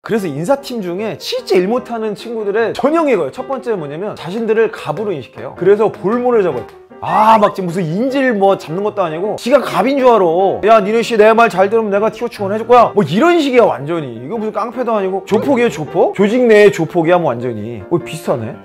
그래서 인사팀 중에 진짜 일 못하는 친구들의 전형이 이거예요. 첫 번째는 뭐냐면 자신들을 갑으로 인식해요. 그래서 볼모를 잡아요. 막 지금 무슨 인질 뭐 잡는 것도 아니고 지가 갑인 줄 알아. 야 니네 씨 내 말 잘 들으면 내가 티오 충원 해줄 거야. 뭐 이런 식이야 완전히. 이거 무슨 깡패도 아니고 조폭이에요 조폭? 조직 내의 조폭이야 뭐 완전히. 비슷하네.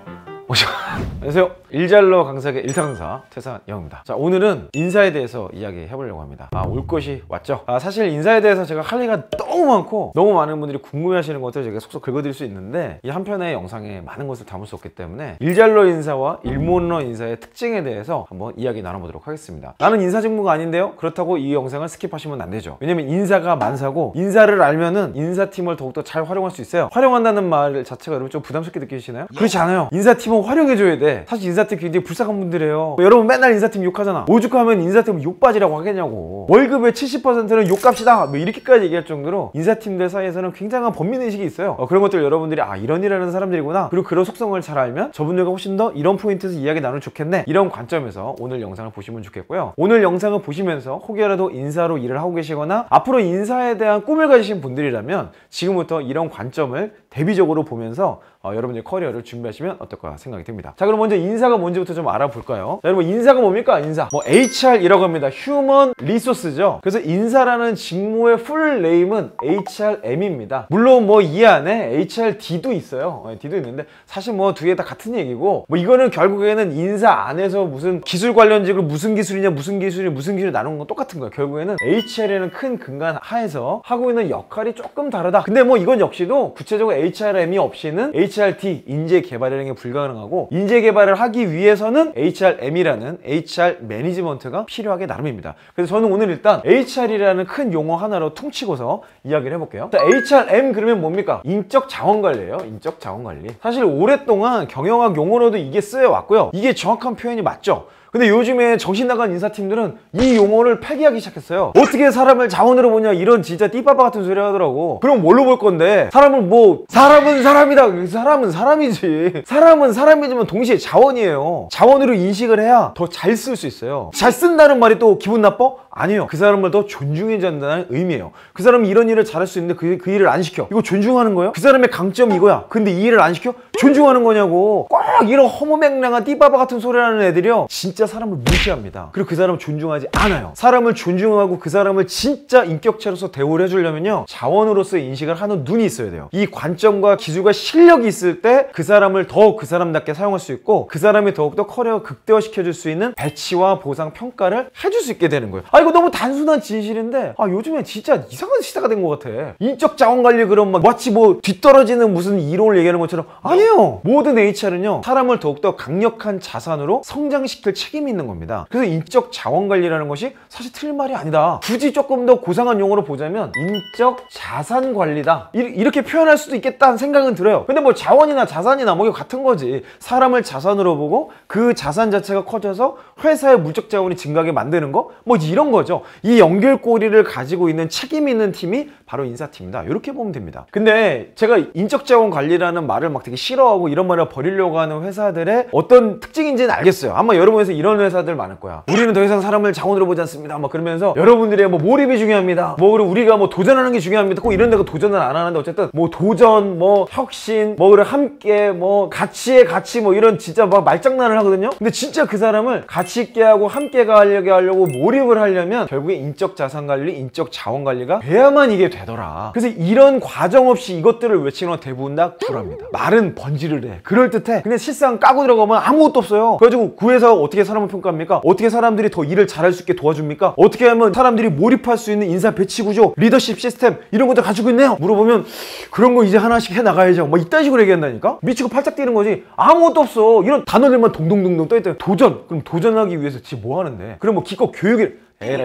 안녕하세요. 일잘러 강사계 일상강사 태산영입니다. 자, 오늘은 인사에 대해서 이야기 해보려고 합니다. 올 것이 왔죠. 사실 인사에 대해서 제가 할 얘기가 너무 많고 너무 많은 분들이 궁금해하시는 것들을 제가 속속 긁어드릴 수 있는데 이 한 편의 영상에 많은 것을 담을 수 없기 때문에 일잘러 인사와 일몰러 인사의 특징에 대해서 한번 이야기 나눠보도록 하겠습니다. 나는 인사 직무가 아닌데요? 그렇다고 이 영상을 스킵하시면 안 되죠. 왜냐면 인사가 만사고 인사를 알면은 인사팀을 더욱더 잘 활용할 수 있어요. 활용한다는 말 자체가 여러분 좀 부담스럽게 느끼시나요? 그렇지 않아요. 인사팀은 활용해줘야 돼. 사실 인사팀 굉장히 불쌍한 분들이에요. 여러분 맨날 인사팀 욕하잖아. 오죽하면 인사팀은 욕바지라고 하겠냐고. 월급의 70%는 욕값이다 뭐 이렇게까지 얘기할 정도로 인사팀들 사이에서는 굉장한 범민의식이 있어요. 그런 것들 여러분들이 이런 일 하는 사람들이구나, 그리고 그런 속성을 잘 알면 저분들과 훨씬 더 이런 포인트에서 이야기 나누면 좋겠네, 이런 관점에서 오늘 영상을 보시면 좋겠고요. 오늘 영상을 보시면서 혹여라도 인사로 일을 하고 계시거나 앞으로 인사에 대한 꿈을 가지신 분들이라면 지금부터 이런 관점을 대비적으로 보면서 여러분의 커리어를 준비하시면 어떨까 생각이 듭니다. 자, 그럼 먼저 인사가 뭔지부터 좀 알아볼까요? 자, 여러분 인사가 뭡니까? 인사 HR이라고 합니다. 휴먼 리소스죠. 그래서 인사라는 직무의 풀 네임은 HRM입니다. 물론 이 안에 HRD도 있어요. D도 있는데 사실 두 개 다 같은 얘기고, 이거는 결국에는 인사 안에서 무슨 기술 관련직을 무슨 기술이냐 무슨 기술이 나누는 건 똑같은 거예요. 결국에는 HR이라는 큰 근간 하에서 하고 있는 역할이 조금 다르다. 근데 이건 역시도 구체적으로 HRM이 없이는 HRD, 인재개발이라는 게 불가능하고, 인재개발을 하기 위해서는 HRM이라는 HR 매니지먼트가 필요하게 나름입니다. 그래서 저는 오늘 일단 HR이라는 큰 용어 하나로 퉁치고서 이야기를 해볼게요. 자, HRM 그러면 뭡니까? 인적 자원관리예요. 인적 자원관리. 사실 오랫동안 경영학 용어로도 이게 쓰여왔고요. 이게 정확한 표현이 맞죠? 근데 요즘에 정신 나간 인사팀들은 이 용어를 폐기하기 시작했어요. 어떻게 사람을 자원으로 보냐, 이런 진짜 띠빠빠 같은 소리 하더라고. 그럼 뭘로 볼 건데? 사람은 사람은 사람이다. 사람은 사람이지. 사람은 사람이지만 동시에 자원이에요. 자원으로 인식을 해야 더 잘 쓸 수 있어요. 잘 쓴다는 말이 또 기분 나빠? 아니에요. 그 사람을 더 존중해야 한다는 의미예요. 그 사람이 이런 일을 잘할 수 있는데 그 일을 안 시켜. 이거 존중하는 거예요? 그 사람의 강점이 이거야. 근데 이 일을 안 시켜? 존중하는 거냐고. 꼭 이런 허무맹랑한 띠빠빠 같은 소리 하는 애들이요, 진짜 사람을 무시합니다. 그리고 그 사람을 존중하지 않아요. 사람을 존중하고 그 사람을 진짜 인격체로서 대우를 해주려면요, 자원으로서의 인식을 하는 눈이 있어야 돼요. 이 관점과 기술과 실력이 있을 때 그 사람을 더 그 사람답게 사용할 수 있고, 그 사람이 더욱더 커리어 극대화시켜줄 수 있는 배치와 보상, 평가를 해줄 수 있게 되는 거예요. 이거 너무 단순한 진실인데 요즘에 진짜 이상한 시대가 된 것 같아. 인적 자원 관리 그럼 마치 뒤떨어지는 무슨 이론을 얘기하는 것처럼. 아니에요. 모든 HR은요, 사람을 더욱더 강력한 자산으로 성장시킬 책임이 있는 겁니다. 그래서 인적 자원 관리라는 것이 사실 틀린 말이 아니다. 굳이 조금 더 고상한 용어로 보자면 인적 자산 관리다, 이렇게 표현할 수도 있겠다는 생각은 들어요. 근데 자원이나 자산이나 이거 같은 거지. 사람을 자산으로 보고 그 자산 자체가 커져서 회사의 물적 자원이 증가하게 만드는 거, 이런 거죠. 이 연결고리를 가지고 있는 책임 있는 팀이 바로 인사팀이다. 이렇게 보면 됩니다. 근데 제가 인적 자원 관리라는 말을 되게 싫어하고 이런 말을 버리려고 하는 회사들의 어떤 특징인지는 알겠어요. 아마 여러분에서 이런 회사들 많을 거야. 우리는 더 이상 사람을 자원으로 보지 않습니다. 그러면서 여러분들의 몰입이 중요합니다. 그리고 우리가 도전하는 게 중요합니다. 꼭 이런 데가 도전을 안 하는데 어쨌든 도전, 혁신, 그리고 함께, 가치의 가치, 이런 진짜 말장난을 하거든요. 근데 진짜 그 사람을 가치 있게 하고 함께 가려고 몰입을 하려면 결국에 인적 자산 관리, 인적 자원 관리가 돼야만 이게 되더라. 그래서 이런 과정 없이 이것들을 외치는 건 대부분 다 구라입니다. 말은 번지를 해, 그럴듯해. 근데 실상 까고 들어가면 아무것도 없어요. 그래가지고 그 회사가 어떻게 사람을 평가합니까? 어떻게 사람들이 더 일을 잘할 수 있게 도와줍니까? 어떻게 하면 사람들이 몰입할 수 있는 인사 배치 구조, 리더십 시스템 이런 것들 가지고 있네요? 물어보면 그런 거 이제 하나씩 해 나가야죠. 이딴 식으로 얘기한다니까? 미치고 팔짝 뛰는 거지. 아무것도 없어. 이런 단어들만 동동동동 떠있다. 도전. 그럼 도전하기 위해서 지금 뭐 하는데? 그럼 기껏 교육을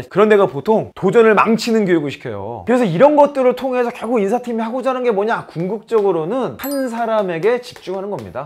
그런 데가 보통 도전을 망치는 교육을 시켜요. 그래서 이런 것들을 통해서 결국 인사팀이 하고자 하는 게 뭐냐? 궁극적으로는 한 사람에게 집중하는 겁니다.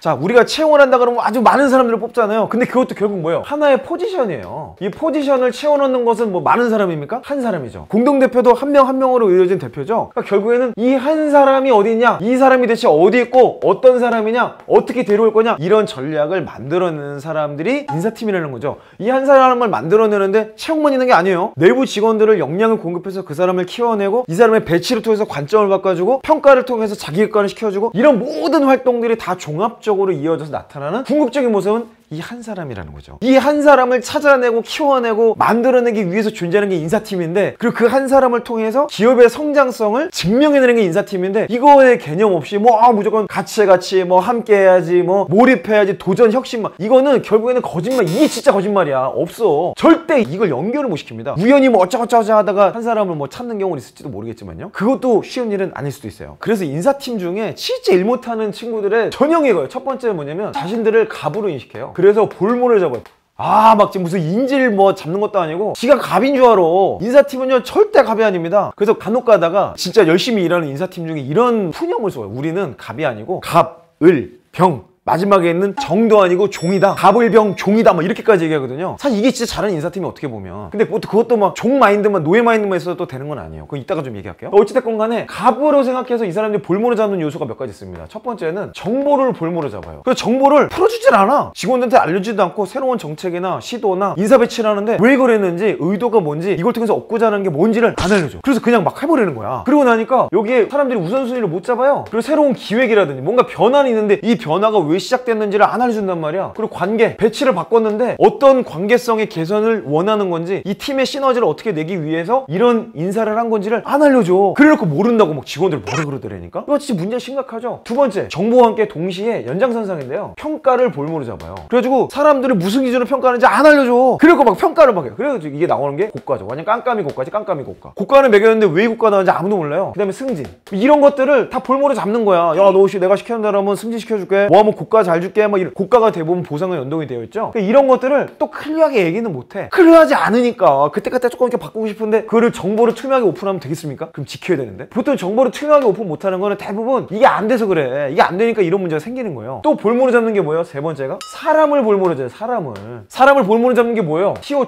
자, 우리가 채용을 한다 그러면 아주 많은 사람들을 뽑잖아요. 근데 그것도 결국 뭐예요? 하나의 포지션이에요. 이 포지션을 채워넣는 것은 뭐 많은 사람입니까? 한 사람이죠. 공동대표도 한 명 한 명으로 이루어진 대표죠. 그러니까 결국에는 이 한 사람이 어디 있냐, 이 사람이 대체 어디 있고 어떤 사람이냐, 어떻게 데려올 거냐, 이런 전략을 만들어내는 사람들이 인사팀이라는 거죠. 이 한 사람을 만들어내는데 채용만 있는 게 아니에요. 내부 직원들을 역량을 공급해서 그 사람을 키워내고, 이 사람의 배치를 통해서 관점을 바꿔주고, 평가를 통해서 자기 객관을 시켜주고, 이런 모든 활동들이 다 종합적으로 이어져서 나타나는 궁극적인 모습은 이 한 사람이라는 거죠. 이 한 사람을 찾아내고 키워내고 만들어내기 위해서 존재하는 게 인사팀인데, 그리고 그 한 사람을 통해서 기업의 성장성을 증명해내는 게 인사팀인데, 이거의 개념 없이 무조건 같이 뭐 함께 해야지, 뭐 몰입해야지, 도전 혁신, 이거는 결국에는 거짓말. 이게 진짜 거짓말이야. 없어. 절대 이걸 연결을 못 시킵니다. 우연히 뭐 어쩌고저쩌고 하다가 한 사람을 뭐 찾는 경우는 있을지도 모르겠지만요, 그것도 쉬운 일은 아닐 수도 있어요. 그래서 인사팀 중에 진짜 일 못하는 친구들의 전형이 이거예요. 첫 번째는 뭐냐면 자신들을 갑으로 인식해요. 그래서 볼모를 잡아요. 막 지금 무슨 인질 뭐 잡는 것도 아니고 지가 갑인 줄 알아. 인사팀은요 절대 갑이 아닙니다. 그래서 간혹 가다가 진짜 열심히 일하는 인사팀 중에 이런 푸념을 써요. 우리는 갑이 아니고 갑, 을, 병, 마지막에 있는 정도 아니고 종이다. 갑을병 종이다. 막 이렇게까지 얘기하거든요. 사실 이게 진짜 잘하는 인사팀이 어떻게 보면. 근데 그것도 막 종 마인드만, 노예 마인드만 있어도 되는 건 아니에요. 그거 이따가 좀 얘기할게요. 어찌됐건 간에 갑으로 생각해서 이 사람들이 볼모로 잡는 요소가 몇 가지 있습니다. 첫 번째는 정보를 볼모로 잡아요. 그래서 정보를 풀어주질 않아. 직원들한테 알려주지도 않고 새로운 정책이나 시도나 인사 배치를 하는데 왜 그랬는지, 의도가 뭔지, 이걸 통해서 얻고자 하는 게 뭔지를 안 알려줘. 그래서 그냥 막 해버리는 거야. 그러고 나니까 여기에 사람들이 우선순위를 못 잡아요. 그리고 새로운 기획이라든지 뭔가 변화는 있는데 이 변화가 왜 시작됐는지를 안 알려준단 말이야. 그리고 관계, 배치를 바꿨는데 어떤 관계성의 개선을 원하는 건지, 이 팀의 시너지를 어떻게 내기 위해서 이런 인사를 한 건지를 안 알려줘. 그래놓고 모른다고 막 직원들 뭐라 그러더라니까. 이거 진짜 문제가 심각하죠. 두 번째, 정보와 함께 동시에 연장선상인데요, 평가를 볼모로 잡아요. 그래가지고 사람들을 무슨 기준으로 평가하는지 안 알려줘. 그리고 막 평가를 막 해요. 그래가지고 이게 나오는 게 고가죠. 완전 깜깜이 고가지. 깜깜이 고가. 고가는 매겼는데 왜 고가 나왔는지 아무도 몰라요. 그 다음에 승진, 이런 것들을 다 볼모로 잡는 거야. 야, 너 혹시 내가 시키는 대로 하면 승진 시켜줄게. 뭐 하면 고가 잘 줄게. 막 이런. 고가가 대부분 보상과 연동이 되어 있죠. 그러니까 이런 것들을 또 클리어하게 얘기는 못해. 클리어하지 않으니까 그때그때 조금 이렇게 바꾸고 싶은데, 그거를 정보를 투명하게 오픈하면 되겠습니까? 그럼 지켜야 되는데, 보통 정보를 투명하게 오픈 못하는 거는 대부분 이게 안 돼서 그래. 이게 안 되니까 이런 문제가 생기는 거예요. 또 볼모로 잡는 게 뭐예요? 세 번째가 사람을 볼모로 잡아요. 사람을 볼모로 잡는 게 뭐예요? 티오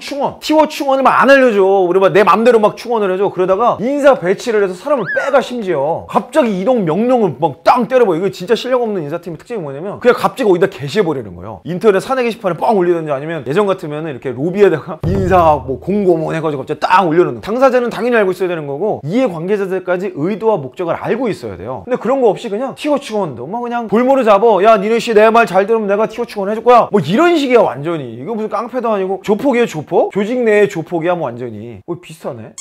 충원을 막 안 알려줘. 우리 막 내 맘대로 막 충원을 해줘. 그러다가 인사 배치를 해서 사람을 빼가. 심지어 갑자기 이동 명령을 막 땅 때려버려. 이거 진짜 실력 없는 인사팀의 특징이 뭐냐면 그냥 갑자기 어디다 게시해버리는 거예요. 인터넷 사내 게시판에 뻥 올리든지, 아니면 예전 같으면 이렇게 로비에다가 인사 뭐 공고문 해가지고 갑자기 딱 올려놓는. 당사자는 당연히 알고 있어야 되는 거고, 이해 관계자들까지 의도와 목적을 알고 있어야 돼요. 근데 그런 거 없이 그냥 티오 충원도 막 그냥 볼모로 잡어. 야, 니네 씨 내 말 잘 들으면 내가 티오 충원 해줄 거야. 뭐 이런 식이야 완전히. 이거 무슨 깡패도 아니고 조폭이에요, 조폭? 조직 내의 조폭이야 뭐 완전히. 비슷하네.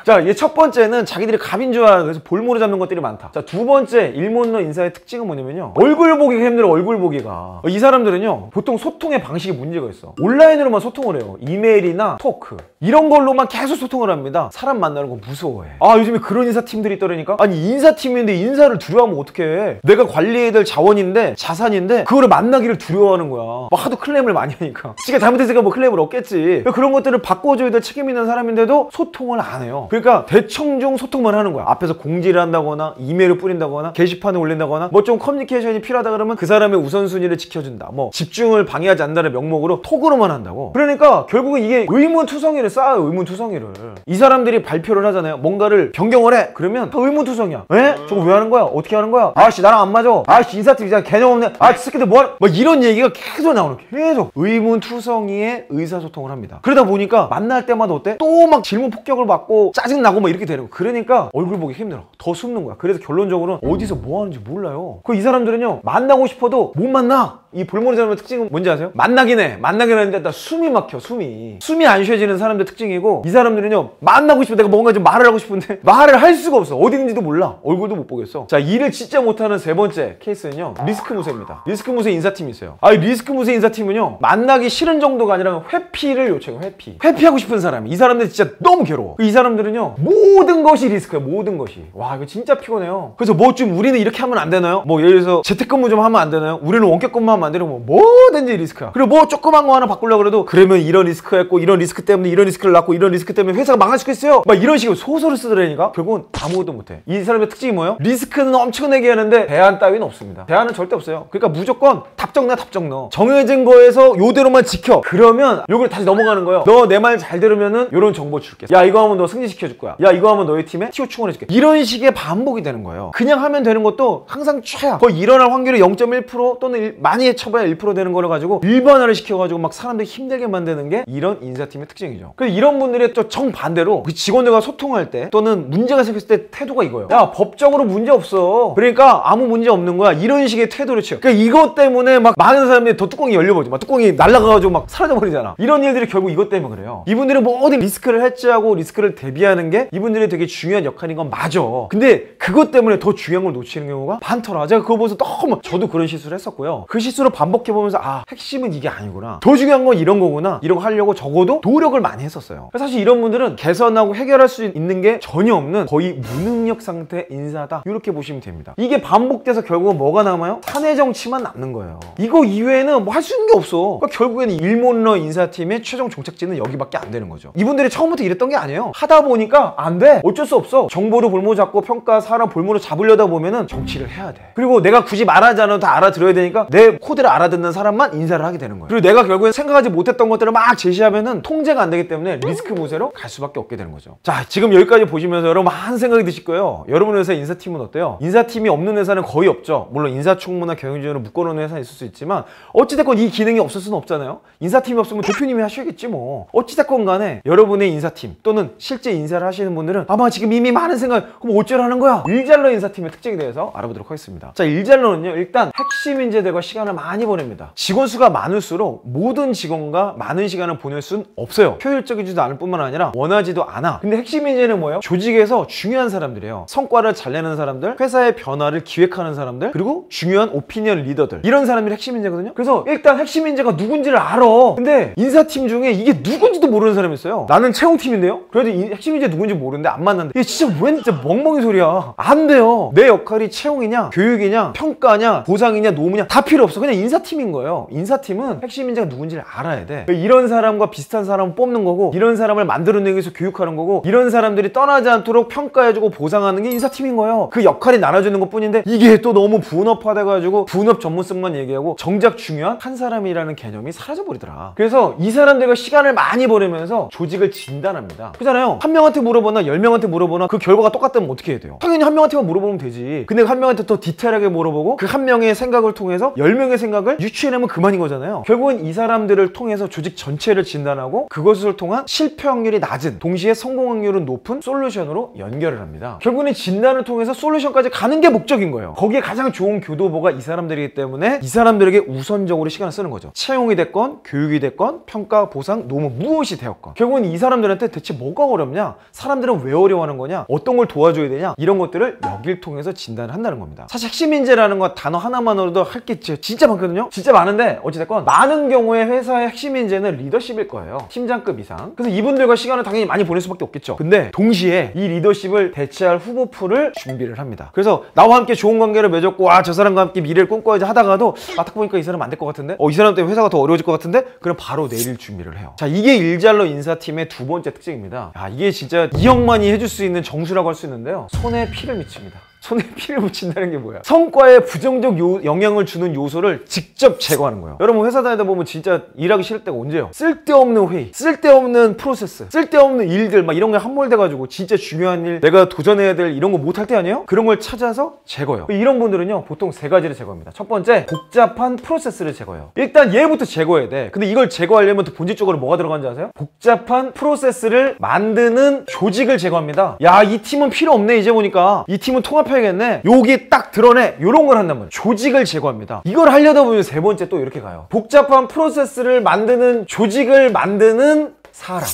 자, 얘 첫 번째는 자기들이 갑인 줄 알아. 그래서 볼모로 잡는 것들이 많다. 자, 두 번째 일본어 인사의 특징은 뭐냐면요, 얼굴 보기가 힘들어. 얼굴 보기가. 이 사람들은요 보통 소통의 방식에 문제가 있어. 온라인으로만 소통을 해요. 이메일이나 토크 이런 걸로만 계속 소통을 합니다. 사람 만나는 거 무서워해. 요즘에 그런 인사팀들이 있더라니까. 아니, 인사팀인데 인사를 두려워하면 어떡해. 내가 관리해야 될 자원인데, 자산인데, 그거를 만나기를 두려워하는 거야. 막 하도 클레임을 많이 하니까. 지가 잘못했으니까 뭐 클레임을 얻겠지. 그런 것들을 바꿔줘야 될 책임 있는 사람인데도 소통을 안 해요. 그러니까 대충 중 소통만 하는 거야. 앞에서 공지를 한다거나, 이메일을 뿌린다거나, 게시판에 올린다거나, 뭐 좀 커뮤니케이션이 필요하다 그러면 그 사람의 우선순위를 지켜준다, 뭐 집중을 방해하지 않는다는 명목으로 톡으로만 한다고. 그러니까 결국은 이게 의문투성이를 쌓아요. 의문투성이를. 이 사람들이 발표를 하잖아요. 뭔가를 변경을 해. 그러면 다 의문투성이야. 에? 저거 왜 하는 거야? 어떻게 하는 거야? 아씨 나랑 안 맞아. 아씨 인사팀 이제 개념 없네. 새끼들 뭐하는, 막 이런 얘기가 계속 나오는. 계속 의문투성이의 의사소통을 합니다. 그러다 보니까 만날 때마다 어때? 또 막 질문 폭격을 받고 짜증나고 막 이렇게 되는 거. 그러니까 얼굴 보기 힘들어. 더 숨는 거야. 그래서 결론적으로는 어디서 뭐 하는지 몰라요. 이 사람들은요 만나고 싶어도 못 만나. 이 볼모로 잡는 특징은 뭔지 아세요? 만나긴 하는데 나 숨이 막혀. 숨이 안 쉬어지는 사람들 특징이고, 이 사람들은요 만나고 싶어. 내가 뭔가 좀 말을 하고 싶은데 말을 할 수가 없어. 어디 있는지도 몰라. 얼굴도 못 보겠어. 자, 일을 진짜 못하는 세 번째 케이스는요 리스크 무새입니다. 리스크 무새 인사팀이 있어요. 리스크 무새 인사팀은요 만나기 싫은 정도가 아니라 회피를 요청해요. 회피하고 싶은 사람. 이 사람들 진짜 너무 괴로워. 이 사람들은요 모든 것이 리스크야. 모든 것이. 와, 이거 진짜 피곤해요. 그래서 뭐 좀 우리는 이렇게 하면 안 되나요? 뭐 예를 들어서 재택근무 좀 하면 안 되나요? 우리는 원격근무 하면 마음 만들면 뭐든지 리스크야. 그리고 뭐 조그만 거 하나 바꾸려고 그래도 그러면 이런 리스크가 있고 이런 리스크 때문에 이런 리스크를 낳고 이런 리스크 때문에 회사가 망할 수가 있어요. 막 이런 식으로 소설을 쓰더라니까 결국은 아무것도 못해. 이 사람의 특징이 뭐예요? 리스크는 엄청나게 하는데 대안 따위는 없습니다. 대안은 절대 없어요. 그러니까 무조건 답정 넣어. 정해진 거에서 요대로만 지켜. 그러면 요걸 다시 넘어가는 거예요. 너 내 말 잘 들으면은 요런 정보 줄게. 야 이거 하면 너 승진시켜 줄 거야. 야 이거 하면 너희 팀에 티오 충원해 줄게. 이런 식의 반복이 되는 거예요. 그냥 하면 되는 것도 항상 최악. 거의 일어날 확률이 0.1% 또는 많이 쳐봐야 1% 되는 거를 가지고 일반화를 시켜가지고 막 사람들이 힘들게 만드는 게 이런 인사팀의 특징이죠. 그래서 이런 분들이 또 정반대로 그 직원들과 소통할 때 또는 문제가 생겼을 때 태도가 이거예요. 야 법적으로 문제 없어. 그러니까 아무 문제 없는 거야. 이런 식의 태도를 취해요. 그러니까 이것 때문에 막 많은 사람들이 더 뚜껑이 열려버리죠. 막 뚜껑이 날아가가지고 막 사라져버리잖아. 이런 일들이 결국 이것 때문에 그래요. 이분들이 모든 리스크를 해지하고 리스크를 대비하는 게 이분들이 되게 중요한 역할인 건 맞아. 근데 그것 때문에 더 중요한 걸 놓치는 경우가 많더라. 제가 그거 보면서 너무 저도 그런 실수를 했었고요. 그 실수를 반복해보면서 아 핵심은 이게 아니구나. 더 중요한 건 이런 거구나. 이런 거 하려고 적어도 노력을 많이 했었어요. 사실 이런 분들은 개선하고 해결할 수 있는 게 전혀 없는 거의 무능력 상태 인사다. 이렇게 보시면 됩니다. 이게 반복돼서 결국은 뭐가 남아요? 사내 정치만 남는 거예요. 이거 이외에는 뭐 할 수 있는 게 없어. 그러니까 결국에는 일몰러 인사팀의 최종 종착지는 여기밖에 안 되는 거죠. 이분들이 처음부터 이랬던 게 아니에요. 하다 보니까 안 돼. 어쩔 수 없어. 정보로 볼모 잡고 평가 사람 볼모로 잡으려다 보면은 정치를 해야 돼. 그리고 내가 굳이 말하지 않아도 다 알아들어야 되니까 내 코드를 알아듣는 사람만 인사를 하게 되는 거예요. 그리고 내가 결국엔 생각하지 못했던 것들을 막 제시하면은 통제가 안 되기 때문에 리스크 무쇠로 갈 수밖에 없게 되는 거죠. 자, 지금 여기까지 보시면서 여러분 많은 생각이 드실 거예요. 여러분 회사 인사팀은 어때요? 인사팀이 없는 회사는 거의 없죠. 물론 인사총무나 경영진으로 묶어놓는 회사는 있을 수 있지만 어찌됐건 이 기능이 없을 수는 없잖아요. 인사팀이 없으면 대표님이 하셔야겠지 뭐. 어찌됐건 간에 여러분의 인사팀 또는 실제 인사를 하시는 분들은 아마 지금 이미 많은 생각, 그럼 어쩌라는 거야? 일잘러 인사팀의 특징에 대해서 알아보도록 하겠습니다. 자, 일잘러는요 일단 핵심 인재들과 시간을 많이 보냅니다. 직원 수가 많을수록 모든 직원과 많은 시간을 보낼 수는 없어요. 효율적이지도 않을 뿐만 아니라 원하지도 않아. 근데 핵심 인재는 뭐예요? 조직에서 중요한 사람들이에요. 성과를 잘 내는 사람들, 회사의 변화를 기획하는 사람들, 그리고 중요한 오피니언 리더들, 이런 사람들이 핵심 인재거든요. 그래서 일단 핵심 인재가 누군지를 알아. 근데 인사팀 중에 이게 누군지도 모르는 사람이 있어요. 나는 채용팀인데요? 그래도 핵심 인재 누군지 모르는데 안 만난다. 이게 진짜 웬 진짜 멍멍이 소리야. 안 돼요. 내 역할이 채용이냐 교육이냐 평가냐 보상이냐 노무냐 다 필요 없어. 그냥 인사팀인 거예요. 인사팀은 핵심 인재가 누군지를 알아야 돼. 이런 사람과 비슷한 사람을 뽑는 거고, 이런 사람을 만들어내기 위해서 교육하는 거고, 이런 사람들이 떠나지 않도록 평가해주고 보상하는 게 인사팀인 거예요. 그 역할이 나눠주는 것 뿐인데 이게 또 너무 분업화돼가지고 분업 전문성만 얘기하고 정작 중요한 한 사람이라는 개념이 사라져버리더라. 그래서 이 사람들과 시간을 많이 보내면서 조직을 진단합니다. 그렇잖아요. 한 명한테 물어보나 10명한테 물어보나 그 결과가 똑같다면 어떻게 해야 돼요? 당연히 한 명한테만 물어보면 되지. 근데 한 명한테 더 디테일하게 물어보고 그 한 명의 생각을 통해서 10명의 생각을 유추해내면 그만인 거잖아요. 결국은 이 사람들을 통해서 조직 전체를 진단하고 그것을 통한 실패 확률이 낮은, 동시에 성공 확률은 높은 솔루션으로 연결을 합니다. 결국은 진단을 통해서 솔루션까지 가는 게 목적인 거예요. 거기에 가장 좋은 교도보가 이 사람들이기 때문에 이 사람들에게 우선적으로 시간을 쓰는 거죠. 채용이 됐건 교육이 됐건 평가 보상 노무 무엇이 되었건 결국은 이 사람들한테 대체 뭐가 어렵냐, 사람들은 왜 어려워하는 거냐, 어떤 걸 도와줘야 되냐, 이런 것들을 여길 통해서 진단을 한다는 겁니다. 사실 핵심 인재라는 거 단어 하나만으로도 할 게 진짜 많거든요. 진짜 많은데 어찌됐건 많은 경우에 회사의 핵심 인재는 리더십일 거예요. 팀장급 이상. 그래서 이분들과 시간을 당연히 많이 보낼 수밖에 없겠죠. 근데 동시에 이 리더십을 대체할 후보풀을 준비를 합니다. 그래서 나와 함께 좋은 관계를 맺었고 저 사람과 함께 미래를 꿈꿔야지 하다가도 딱 보니까 이 사람 안 될 것 같은데, 이 사람 때문에 회사가 더 어려워질 것 같은데, 그럼 바로 내릴 준비를 해요. 자, 이게 일잘러 인사팀의 두 번째 특징입니다. 이게 진짜 이형만이 해줄 수 있는 정수라고 할 수 있는데요, 손에 피를 미칩니다. 손에 피를 묻힌다는 게 뭐야? 성과에 부정적 영향을 주는 요소를 직접 제거하는 거예요. 여러분 회사 다니다 보면 진짜 일하기 싫을 때가 언제예요? 쓸데없는 회의, 쓸데없는 프로세스, 쓸데없는 일들 막 이런 게 함몰돼가지고 진짜 중요한 일, 내가 도전해야 될 이런 거 못할 때 아니에요? 그런 걸 찾아서 제거해요. 이런 분들은요 보통 세 가지를 제거합니다. 첫 번째, 복잡한 프로세스를 제거해요. 일단 얘부터 제거해야 돼. 근데 이걸 제거하려면 또 본질적으로 뭐가 들어가는지 아세요? 복잡한 프로세스를 만드는 조직을 제거합니다. 야, 이 팀은 필요 없네. 이제 보니까 이 팀은 통합해야겠네. 여기 딱 드러내. 이런 걸 한다면 조직을 제거합니다. 이걸 하려다 보면 세 번째 또 이렇게 가요. 복잡한 프로세스를 만드는 조직을 만드는 사람.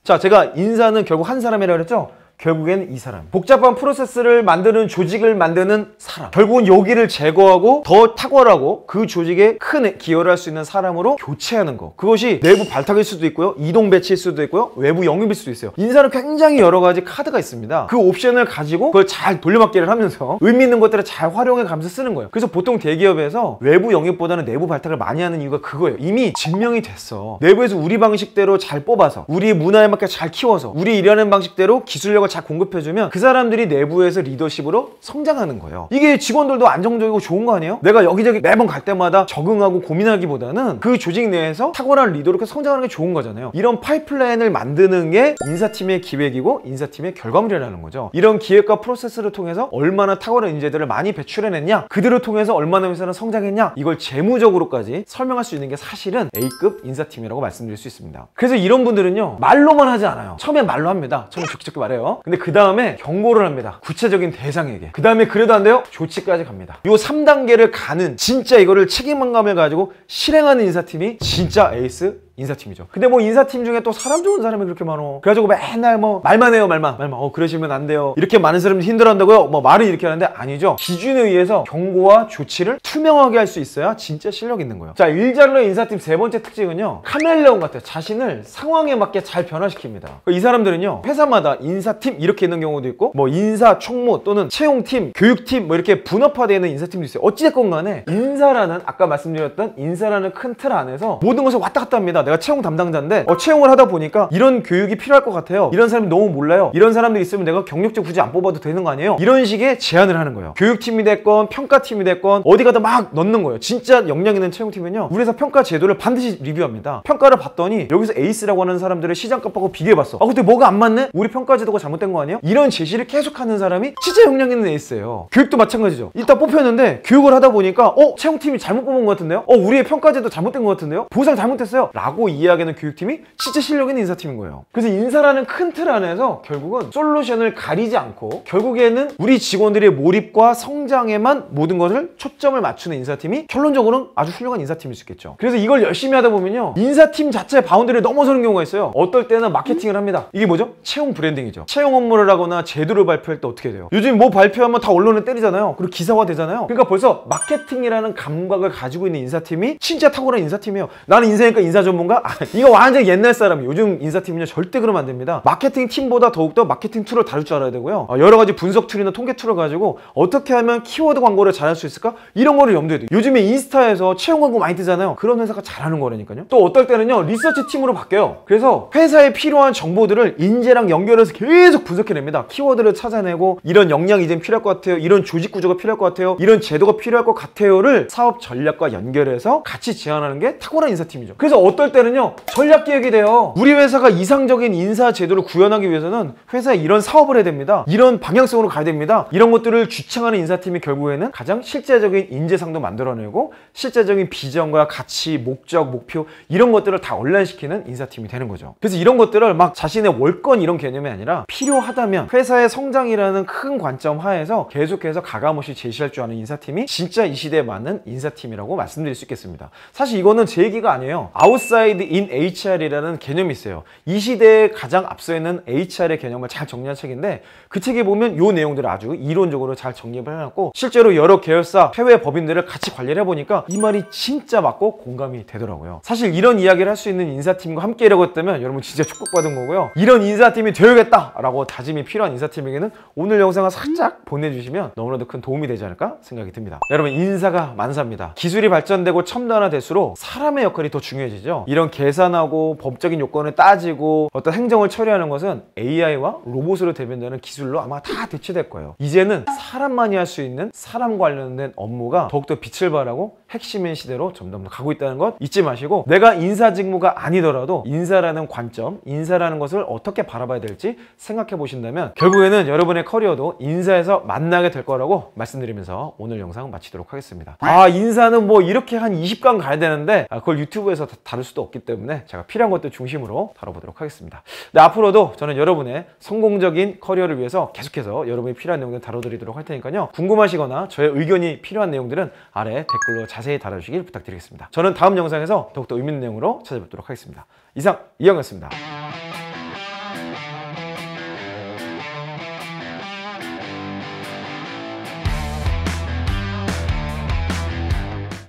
자, 제가 인사는 결국 한 사람이라고 그랬죠? 결국엔 이 사람. 복잡한 프로세스를 만드는 조직을 만드는 사람. 결국은 여기를 제거하고 더 탁월하고 그 조직에 큰 기여를 할 수 있는 사람으로 교체하는 거. 그것이 내부 발탁일 수도 있고요. 이동 배치일 수도 있고요. 외부 영입일 수도 있어요. 인사는 굉장히 여러 가지 카드가 있습니다. 그 옵션을 가지고 그걸 잘 돌려막기를 하면서 의미 있는 것들을 잘 활용해 가면서 쓰는 거예요. 그래서 보통 대기업에서 외부 영입보다는 내부 발탁을 많이 하는 이유가 그거예요. 이미 증명이 됐어. 내부에서 우리 방식대로 잘 뽑아서 우리 문화에 맞게 잘 키워서 우리 일하는 방식대로 기술력을 잘 공급해주면 그 사람들이 내부에서 리더십으로 성장하는 거예요. 이게 직원들도 안정적이고 좋은 거 아니에요? 내가 여기저기 매번 갈 때마다 적응하고 고민하기보다는 그 조직 내에서 탁월한 리더로 성장하는 게 좋은 거잖아요. 이런 파이프라인을 만드는 게 인사팀의 기획이고 인사팀의 결과물이라는 거죠. 이런 기획과 프로세스를 통해서 얼마나 탁월한 인재들을 많이 배출해냈냐, 그들을 통해서 얼마나 회사는 성장했냐, 이걸 재무적으로까지 설명할 수 있는 게 사실은 A급 인사팀이라고 말씀드릴 수 있습니다. 그래서 이런 분들은요, 말로만 하지 않아요. 처음에 말로 합니다. 처음에 좋게 말해요. 근데 그 다음에 경고를 합니다. 구체적인 대상에게. 그 다음에 그래도 안 돼요? 조치까지 갑니다. 요 3단계를 가는, 진짜 이거를 책임감을 가지고 실행하는 인사팀이 진짜 에이스 인사팀이죠. 근데 뭐 인사팀 중에 또 사람 좋은 사람이 그렇게 많어. 그래가지고 맨날 뭐 말만 해요, 말만. 그러시면 안 돼요. 이렇게 많은 사람들이 힘들어한다고요? 뭐 말을 이렇게 하는데 아니죠. 기준에 의해서 경고와 조치를 투명하게 할 수 있어야 진짜 실력 있는 거예요. 자, 일자로의 인사팀 세 번째 특징은요, 카멜레온 같아요. 자신을 상황에 맞게 잘 변화시킵니다. 이 사람들은요, 회사마다 인사팀 이렇게 있는 경우도 있고, 뭐 인사 총무 또는 채용팀, 교육팀 뭐 이렇게 분업화되어 있는 인사팀도 있어요. 어찌됐건 간에 인사라는, 아까 말씀드렸던 인사라는 큰 틀 안에서 모든 것을 왔다 갔다 합니다. 내가 채용 담당자인데 채용을 하다 보니까 이런 교육이 필요할 것 같아요. 이런 사람이 너무 몰라요. 이런 사람들이 있으면 내가 경력직 굳이 안 뽑아도 되는 거 아니에요? 이런 식의 제안을 하는 거예요. 교육팀이 됐건 평가팀이 됐건 어디 가다 막 넣는 거예요. 진짜 역량 있는 채용팀은요, 우리 회사 평가 제도를 반드시 리뷰합니다. 평가를 봤더니 여기서 에이스라고 하는 사람들을 시장값하고 비교해봤어. 근데 뭐가 안 맞네? 우리 평가 제도가 잘못된 거 아니에요? 이런 제시를 계속하는 사람이 진짜 역량 있는 에이스예요. 교육도 마찬가지죠. 일단 뽑혔는데 교육을 하다 보니까 채용팀이 잘못 뽑은 것 같은데요? 우리의 평가 제도 잘못된 것 같은데요? 보상 잘못했어요? 라고 이야기하는 교육팀이 진짜 실력 있는 인사팀인 거예요. 그래서 인사라는 큰 틀 안에서 결국은 솔루션을 가리지 않고 결국에는 우리 직원들의 몰입과 성장에만 모든 것을 초점을 맞추는 인사팀이 결론적으로는 아주 훌륭한 인사팀일 수 있겠죠. 그래서 이걸 열심히 하다 보면요, 인사팀 자체의 바운드리를 넘어서는 경우가 있어요. 어떨 때는 마케팅을 합니다. 이게 뭐죠? 채용 브랜딩이죠. 채용 업무를 하거나 제도를 발표할 때 어떻게 돼요? 요즘 뭐 발표하면 다 언론에 때리잖아요. 그리고 기사화 되잖아요. 그러니까 벌써 마케팅이라는 감각을 가지고 있는 인사팀이 진짜 탁월한 인사팀이에요. 나는 인사니까 인사 전문가? 이거 완전 옛날 사람이에요. 요즘 인사팀은요, 절대 그러면 안 됩니다. 마케팅 팀보다 더욱더 마케팅 툴을 다룰 줄 알아야 되고요, 여러 가지 분석 툴이나 통계 툴을 가지고 어떻게 하면 키워드 광고를 잘할 수 있을까? 이런 거를 염두에 둬요. 요즘에 인스타에서 채용 광고 많이 뜨잖아요. 그런 회사가 잘하는 거라니까요. 또 어떨 때는요, 리서치 팀으로 바뀌어요. 그래서 회사에 필요한 정보들을 인재랑 연결해서 계속 분석해냅니다. 키워드를 찾아내고, 이런 역량이 이제 필요할 것 같아요, 이런 조직 구조가 필요할 것 같아요, 이런 제도가 필요할 것 같아요를 사업 전략과 연결해서 같이 제안하는 게 탁월한 인사팀이죠. 그래서 어떨 때는요, 전략 기획이 돼요. 우리 회사가 이상적인 인사 제도를 구현하기 위해서는 회사에 이런 사업을 해야 됩니다. 이런 방향성으로 가야 됩니다. 이런 것들을 주창하는 인사팀이 결국에는 가장 실제적인 인재상도 만들어내고 실제적인 비전과 가치, 목적, 목표 이런 것들을 다 온라인시키는 인사팀이 되는 거죠. 그래서 이런 것들을 막 자신의 월권 이런 개념이 아니라 필요하다면 회사의 성장이라는 큰 관점 하에서 계속해서 가감없이 제시할 줄 아는 인사팀이 진짜 이 시대에 맞는 인사팀이라고 말씀드릴 수 있겠습니다. 사실 이거는 제 얘기가 아니에요. 아웃사이드 인 HR이라는 개념이 있어요. 이 시대에 가장 앞서 있는 HR의 개념을 잘 정리한 책인데, 그 책에 보면 이 내용들을 아주 이론적으로 잘 정립을 해놨고, 실제로 여러 계열사 해외 법인들을 같이 관리를 해보니까 이 말이 진짜 맞고 공감이 되더라고요. 사실 이런 이야기를 할 수 있는 인사팀과 함께 하려고 했다면 여러분 진짜 축복받은 거고요. 이런 인사팀이 되어야겠다라고 다짐이 필요한 인사팀에게는 오늘 영상을 살짝 보내주시면 너무나도 큰 도움이 되지 않을까 생각이 듭니다. 여러분, 인사가 만사입니다. 기술이 발전되고 첨단화될수록 사람의 역할이 더 중요해지죠. 이런 계산하고 법적인 요건을 따지고 어떤 행정을 처리하는 것은 AI와 로봇으로 대변되는 기술로 아마 다 대체될 거예요. 이제는 사람만이 할 수 있는 사람 관련된 업무가 더욱더 빛을 발하고 핵심인 시대로 점점 더 가고 있다는 것 잊지 마시고, 내가 인사 직무가 아니더라도 인사라는 관점, 인사라는 것을 어떻게 바라봐야 될지 생각해 보신다면 결국에는 여러분의 커리어도 인사에서 만나게 될 거라고 말씀드리면서 오늘 영상 마치도록 하겠습니다. 인사는 뭐 이렇게 한 20강 가야 되는데 그걸 유튜브에서 다룰 수도 없기 때문에 제가 필요한 것들 중심으로 다뤄보도록 하겠습니다. 네, 앞으로도 저는 여러분의 성공적인 커리어를 위해서 계속해서 여러분이 필요한 내용들 다뤄드리도록 할 테니까요, 궁금하시거나 저의 의견이 필요한 내용들은 아래 댓글로 자세히 달아주시길 부탁드리겠습니다. 저는 다음 영상에서 더욱더 의미 있는 내용으로 찾아뵙도록 하겠습니다. 이상 이영이었습니다.